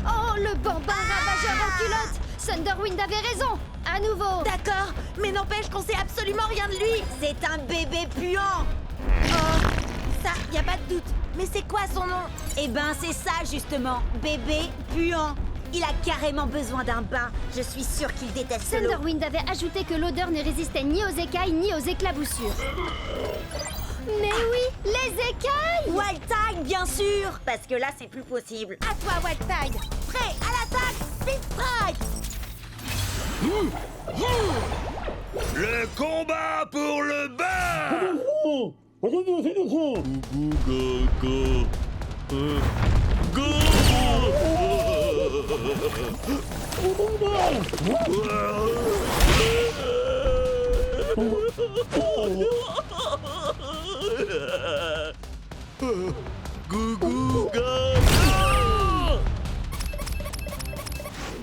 Oh, le bambin ravageur en culotte! Thunderwind avait raison! À nouveau! D'accord, mais n'empêche qu'on sait absolument rien de lui. C'est un bébé puant. Oh, ça, y a pas de doute. Mais c'est quoi son nom? Eh ben, c'est ça justement, bébé puant. Il a carrément besoin d'un bain. Je suis sûre qu'il déteste l'eau. Thunderwind avait ajouté que l'odeur ne résistait ni aux écailles ni aux éclaboussures. Mais oui, les écailles! Wild Tide, bien sûr. Parce que là, c'est plus possible. À toi, Wild Tide. Prêt, à l'attaque, Split Strike. Le combat pour le bain! Go.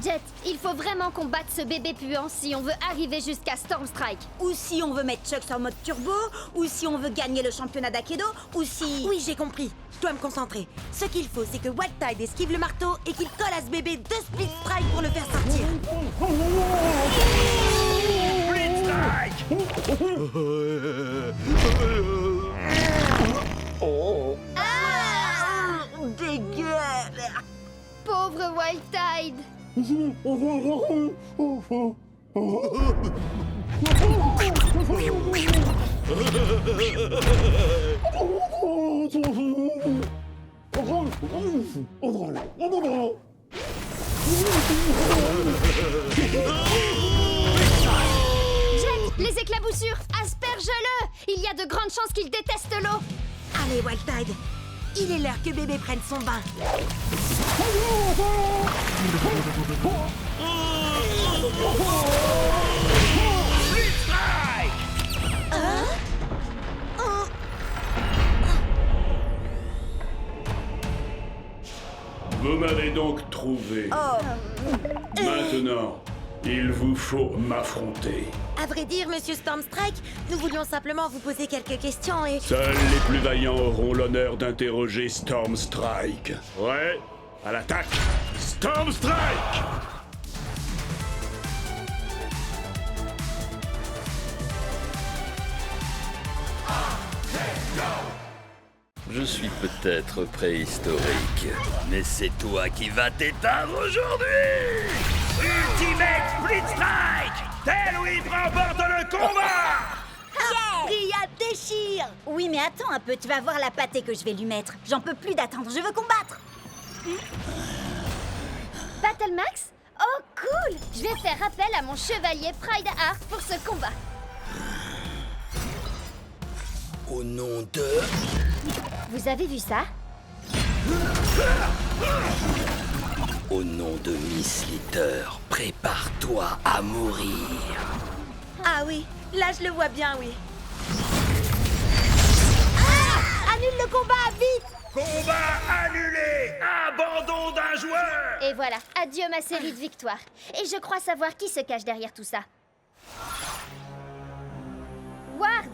Jet, il faut vraiment qu'on batte ce bébé puant si on veut arriver jusqu'à Stormstrike. Ou si on veut mettre Chucks en mode turbo, ou si on veut gagner le championnat d'Aikido, ou si... Oui, j'ai compris. Je dois me concentrer. Ce qu'il faut, c'est que White Tide esquive le marteau et qu'il colle à ce bébé 2 split strike pour le faire sortir. Split strike! Dégueu! Pauvre Wild Tide. Jet, les éclaboussures, asperge-le. Il y a de grandes chances qu'il déteste l'eau. Allez, White Tide. Il est l'heure que bébé prenne son bain. Split strike! Vous m'avez donc trouvé. Maintenant, il vous faut m'affronter. À vrai dire, Monsieur Stormstrike, nous voulions simplement vous poser quelques questions et... Seuls les plus vaillants auront l'honneur d'interroger Stormstrike. Ouais, à l'attaque! Stormstrike! Je suis peut-être préhistorique, mais c'est toi qui vas t'éteindre aujourd'hui! Ultimate Split Strike! Tel Whip remporte le combat! Ria déchire! Oui, mais attends un peu, tu vas voir la pâtée que je vais lui mettre. J'en peux plus d'attendre, je veux combattre! Battle Max? Oh cool! Je vais faire appel à mon chevalier Pride Heart pour ce combat. Au nom de... Vous avez vu ça? Au nom de Miss Litter, prépare-toi à mourir. Ah oui, là je le vois bien, oui. Annule le combat, vite! Combat annulé! Abandon d'un joueur! Et voilà, adieu ma série de victoires. Et je crois savoir qui se cache derrière tout ça. Ward!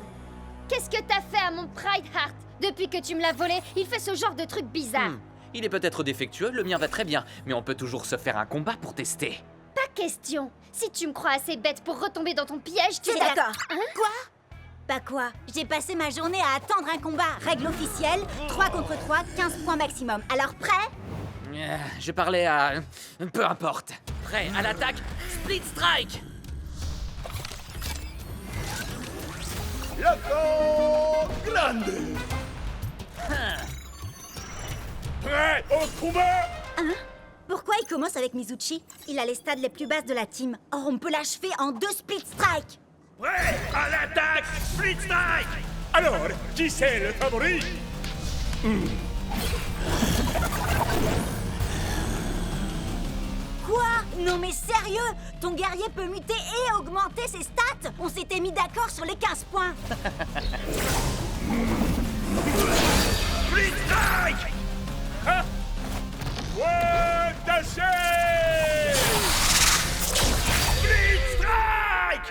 Qu'est-ce que t'as fait à mon Pride Heart? Depuis que tu me l'as volé, il fait ce genre de truc bizarre. Il est peut-être défectueux, le mien va très bien, mais on peut toujours se faire un combat pour tester. Pas question. Si tu me crois assez bête pour retomber dans ton piège, tu C'est es d'accord. Hein? Quoi? Bah quoi? J'ai passé ma journée à attendre un combat. Règle officielle, 3 contre 3, 15 points maximum. Alors prêt? Je parlais à... peu importe. Prêt à l'attaque, Split Strike! Yako Grande! Prêt au combat? Hein? Pourquoi il commence avec Mizuchi? Il a les stades les plus basses de la team. Or, on peut l'achever en 2 split strike. Prêt à l'attaque! Split strike! Alors, qui c'est le favori? Quoi? Non mais sérieux? Ton guerrier peut muter et augmenter ses stats? On s'était mis d'accord sur les 15 points. Split strike! Hein? Ouais, tâchez! Split strike!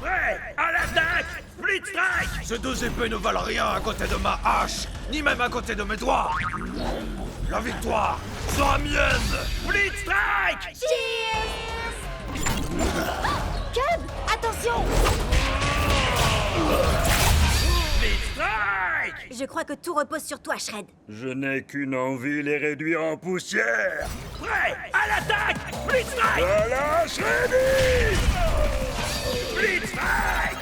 Prêt à l'attaque! Split strike! Ces deux épées ne valent rien à côté de ma hache, ni même à côté de mes doigts. La victoire sera mienne. Split strike! Cub, attention! Split strike! Je crois que tout repose sur toi, Shred. Je n'ai qu'une envie, les réduire en poussière. Prêt à l'attaque! Split strike! Voilà, Shreddy! Split strike!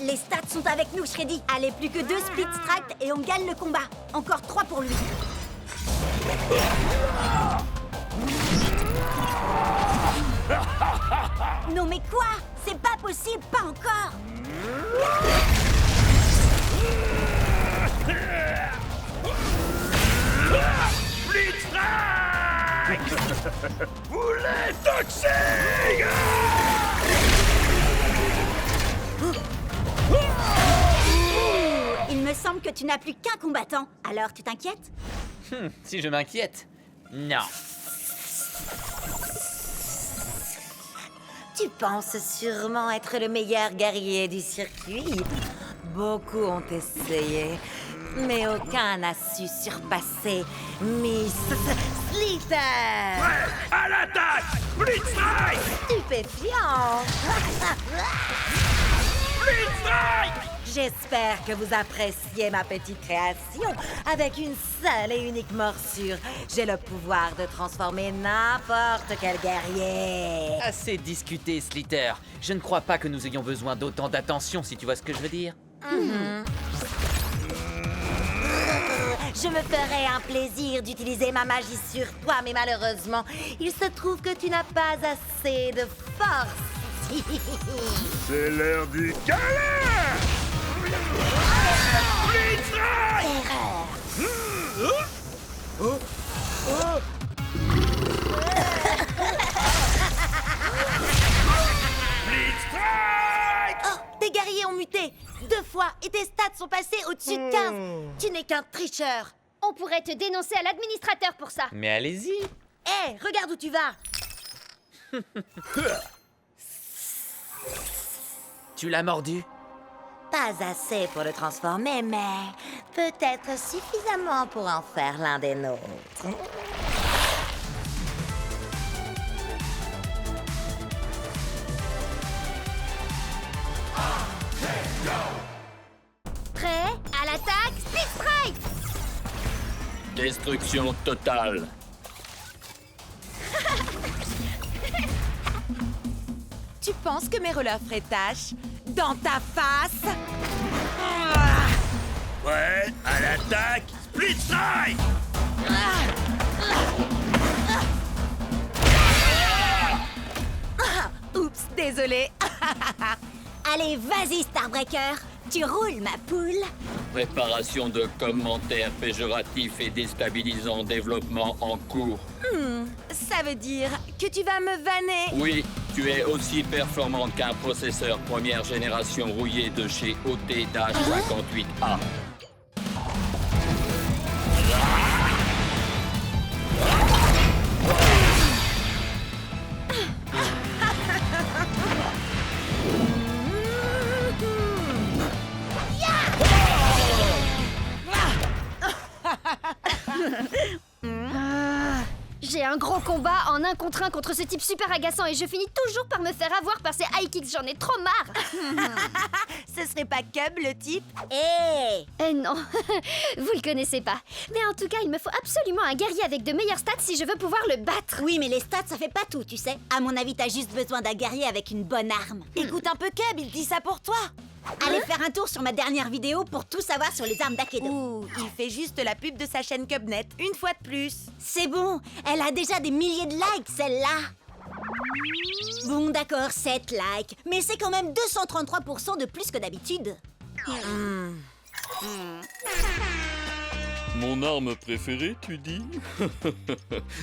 Les stats sont avec nous, Shreddy. Allez, plus que 2 split strike et on gagne le combat. Encore 3 pour lui. Non mais quoi? C'est pas possible, pas encore. Blitzstrike! Boulet toxique! Il me semble que tu n'as plus qu'un combattant. Alors, tu t'inquiètes? Si je m'inquiète. Non. Tu penses sûrement être le meilleur guerrier du circuit. Beaucoup ont essayé, mais aucun n'a su surpasser Miss Slither. Ouais, à l'attaque! Blitzstrike! Stupéfiant. Blitzstrike! J'espère que vous appréciez ma petite création. Avec une seule et unique morsure, j'ai le pouvoir de transformer n'importe quel guerrier. Assez discuté, Slither. Je ne crois pas que nous ayons besoin d'autant d'attention, si tu vois ce que je veux dire. Je me ferais un plaisir d'utiliser ma magie sur toi, mais malheureusement, il se trouve que tu n'as pas assez de force. C'est l'heure du câlin! Oh, tes guerriers ont muté 2 fois et tes stats sont passés au-dessus de 15. Tu n'es qu'un tricheur. On pourrait te dénoncer à l'administrateur pour ça. Mais allez-y. Hé, regarde où tu vas. Tu l'as mordu? Pas assez pour le transformer, mais peut-être suffisamment pour en faire l'un des nôtres. Prêt? À l'attaque, Split Strike! Destruction totale. Tu penses que mes relèves feraient tâche? Dans ta face? Ouais, à l'attaque! Blitzstrike! Oups, désolé. Allez, vas-y, Starbreaker. Tu roules, ma poule. Préparation de commentaires péjoratifs et déstabilisants, développement en cours. Ça veut dire que tu vas me vanner? Oui, tu es aussi performant qu'un processeur première génération rouillé de chez OT-58A. J'ai un gros combat en 1 contre 1 contre ce type super agaçant et je finis toujours par me faire avoir par ces high kicks, j'en ai trop marre. Ce serait pas Cub, le type? Eh non, vous le connaissez pas. Mais en tout cas, il me faut absolument un guerrier avec de meilleures stats si je veux pouvoir le battre. Oui, mais les stats, ça fait pas tout, tu sais. À mon avis, t'as juste besoin d'un guerrier avec une bonne arme. Écoute un peu Cub, il dit ça pour toi. Allez faire un tour sur ma dernière vidéo pour tout savoir sur les armes d'Akedo. Ouh, il fait juste la pub de sa chaîne Cubnet, une fois de plus. C'est bon, elle a déjà des milliers de likes, celle-là. Bon, d'accord, 7 likes, mais c'est quand même 233% de plus que d'habitude. Mon arme préférée, tu dis?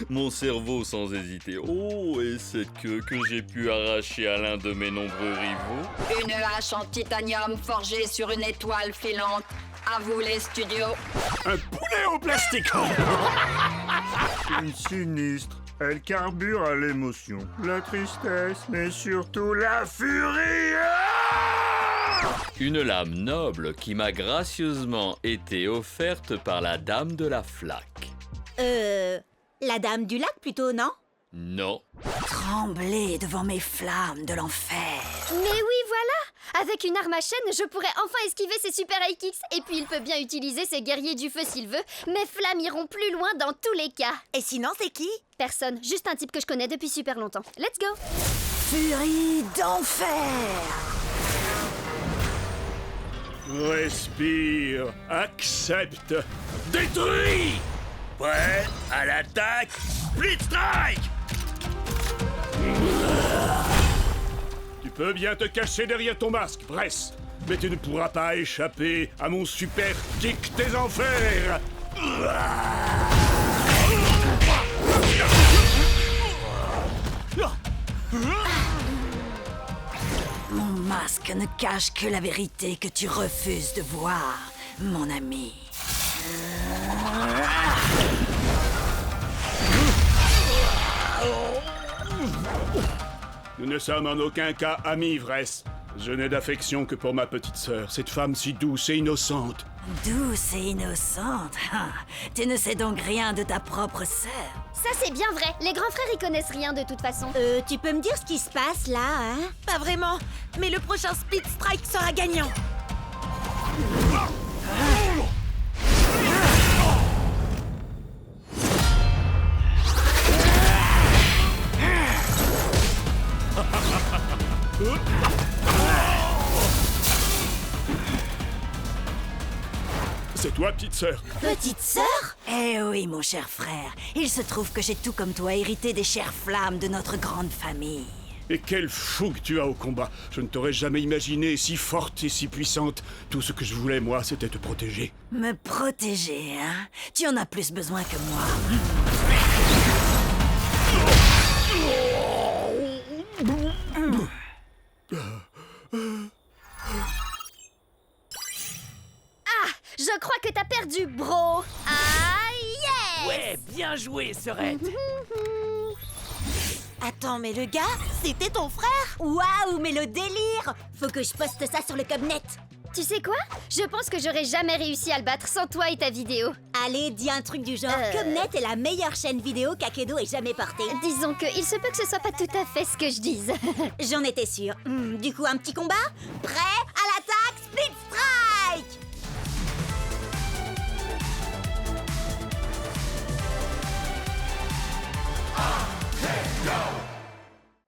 Mon cerveau sans hésiter. Oh, et cette queue que j'ai pu arracher à l'un de mes nombreux rivaux. Une hache en titanium forgée sur une étoile filante. À vous les studios. Un poulet en plastique! Une sinistre. Elle carbure à l'émotion, la tristesse, mais surtout la furie. Une lame noble qui m'a gracieusement été offerte par la dame de la flaque. La dame du lac plutôt, non? Non. Trembler devant mes flammes de l'enfer. Mais oui, voilà! Avec une arme à chaîne, je pourrais enfin esquiver ses super high kicks. Et puis il peut bien utiliser ses guerriers du feu s'il veut. Mes flammes iront plus loin dans tous les cas. Et sinon, c'est qui? Personne, juste un type que je connais depuis super longtemps. Let's go! Furie d'enfer! Respire, accepte, Détruit! Prêt? À l'attaque! Blitzstrike! peux bien te cacher derrière ton masque, Bress, mais tu ne pourras pas échapper à mon super kick des enfers. Mon masque ne cache que la vérité que tu refuses de voir, mon ami. Nous ne sommes en aucun cas amis, Vress. Je n'ai d'affection que pour ma petite sœur, cette femme si douce et innocente. Douce et innocente. Tu ne sais donc rien de ta propre sœur. Ça, c'est bien vrai. Les grands frères y connaissent rien de toute façon. Tu peux me dire ce qui se passe là, hein? Pas vraiment, mais le prochain Split Strike sera gagnant. C'est toi, petite sœur. Petite sœur? Eh oui, mon cher frère. Il se trouve que j'ai tout comme toi hérité des chères flammes de notre grande famille. Et quelle fougue tu as au combat. Je ne t'aurais jamais imaginé si forte et si puissante. Tout ce que je voulais, moi, c'était te protéger. Me protéger, hein? Tu en as plus besoin que moi. Je crois que t'as perdu, bro. Ah, yes! Ouais, bien joué, Serette. Attends, mais le gars, c'était ton frère? Waouh, mais le délire! Faut que je poste ça sur le Cubnet. Tu sais quoi? Je pense que j'aurais jamais réussi à le battre sans toi et ta vidéo. Allez, dis un truc du genre. Cubnet est la meilleure chaîne vidéo qu'Akedo ait jamais portée. Disons que il se peut que ce soit pas tout à fait ce que je dise. J'en étais sûre. Du coup, un petit combat? Prêt? À l'attaque, Split Strike!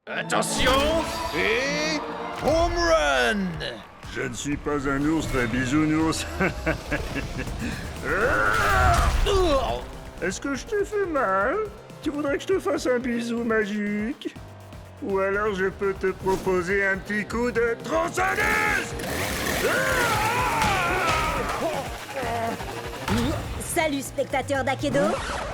Attention et home run! Je ne suis pas un ours très bisounours. Est-ce que je te fais mal? Tu voudrais que je te fasse un bisou magique? Ou alors je peux te proposer un petit coup de tronçonneuse? Salut spectateurs d'Akedo,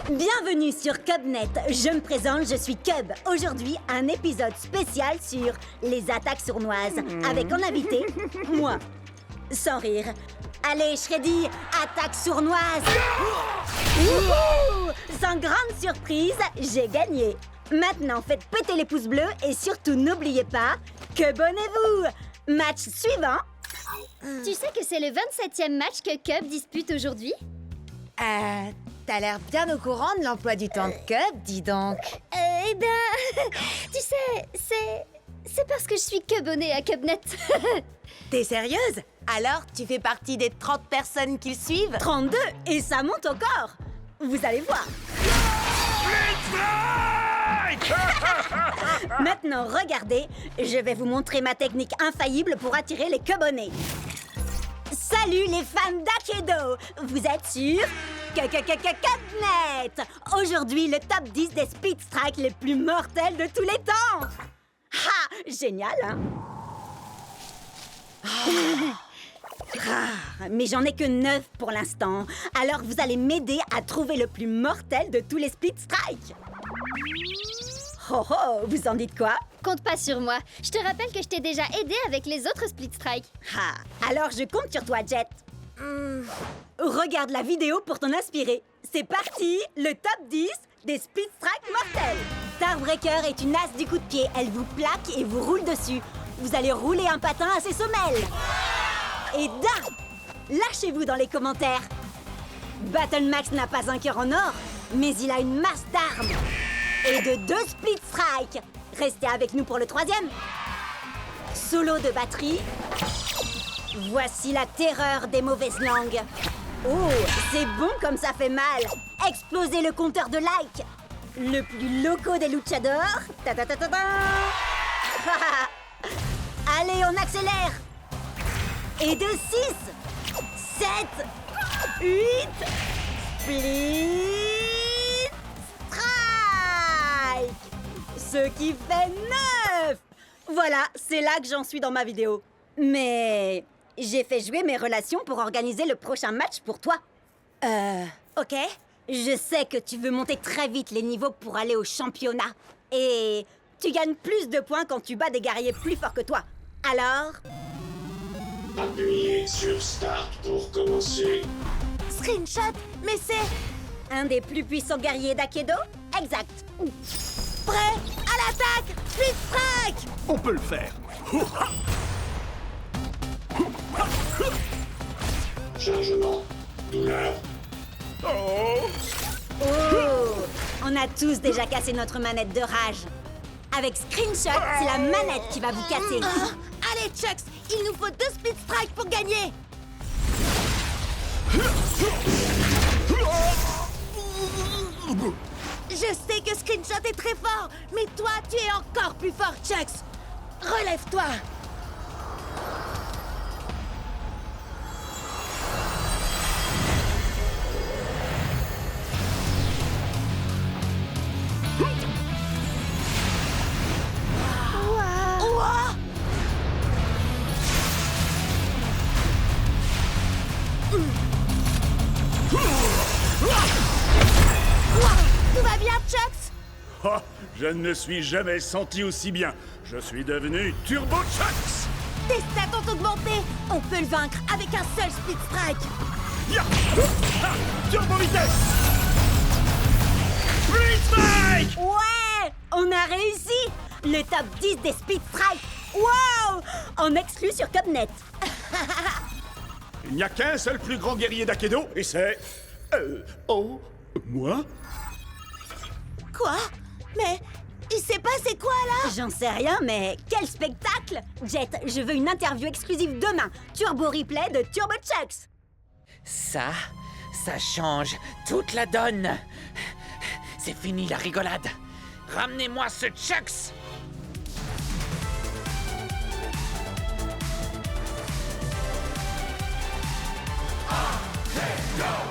bienvenue sur Cubnet. Je me présente, je suis Cub. Aujourd'hui, un épisode spécial sur les attaques sournoises, avec en invité, moi. Sans rire. Allez, Shreddy, attaque sournoise. Wouhou! Sans grande surprise, j'ai gagné. Maintenant, faites péter les pouces bleus et surtout n'oubliez pas, Cubonnez-vous. Match suivant. Tu sais que c'est le 27e match que Cub dispute aujourd'hui? T'as l'air bien au courant de l'emploi du temps de Cub, dis donc. Eh ben, tu sais, c'est parce que je suis Cubonnée à Cubnet. T'es sérieuse? Alors, tu fais partie des 30 personnes qui le suivent? 32, et ça monte encore. Vous allez voir. Maintenant, regardez, je vais vous montrer ma technique infaillible pour attirer les Cubonnés. Salut les fans d'Akedo! Vous êtes sur Cubnet! Aujourd'hui, le top 10 des Split Strike les plus mortels de tous les temps! Ha! Génial, hein? Mais j'en ai que 9 pour l'instant. Alors vous allez m'aider à trouver le plus mortel de tous les Split Strike. Oh oh, vous en dites quoi? Compte pas sur moi. Je te rappelle que je t'ai déjà aidé avec les autres Split Strike. Alors je compte sur toi, Jet. Regarde la vidéo pour t'en inspirer. C'est parti, le top 10 des Split Strike mortels. Starbreaker est une as du coup de pied. Elle vous plaque et vous roule dessus. Vous allez rouler un patin à ses semelles. Et lâchez-vous dans les commentaires. Battle Max n'a pas un cœur en or, mais il a une masse d'armes. Et de 2 Split Strike. Restez avec nous pour le 3e. Solo de batterie. Voici la terreur des mauvaises langues. Oh, c'est bon comme ça fait mal. Explosez le compteur de like. Le plus loco des luchadors. Ta-ta-ta-ta-ta. Allez, on accélère. Et de 6, 7, 8, Split Strike. Ce qui fait 9. Voilà, c'est là que j'en suis dans ma vidéo. Mais j'ai fait jouer mes relations pour organiser le prochain match pour toi. Ok. Je sais que tu veux monter très vite les niveaux pour aller au championnat. Et tu gagnes plus de points quand tu bats des guerriers plus forts que toi. Alors... Appuyez sur Start pour commencer. Screenshot, mais c'est... un des plus puissants guerriers d'Akedo? Exact. Prêt à l'attaque! Speed Strike! On peut le faire. Chargement. Douleur. Oh! Oh! On a tous déjà cassé notre manette de rage. Avec Screenshot, c'est la manette qui va vous casser. Allez, Chucks, il nous faut 2 Speed Strike pour gagner. Je sais que Screenshot est très fort, mais toi, tu es encore plus fort, Chucks. Relève-toi. Tout va bien, Chucks? Oh, je ne me suis jamais senti aussi bien. Je suis devenu Turbo Chucks. Tes stats ont augmenté. On peut le vaincre avec un seul Speed Strike. Ya! Ah! Turbo vitesse. Speed Strike! Ouais! On a réussi! Le top 10 des Speed Strike! Wow! En exclu sur Codnet. Il n'y a qu'un seul plus grand guerrier d'Akedo, et c'est... Oh, moi? Quoi? Mais il s'est passé quoi là? J'en sais rien, mais quel spectacle! Jet, je veux une interview exclusive demain. Turbo replay de Turbo Chucks. Ça change toute la donne. C'est fini la rigolade. Ramenez-moi ce Chucks. Go!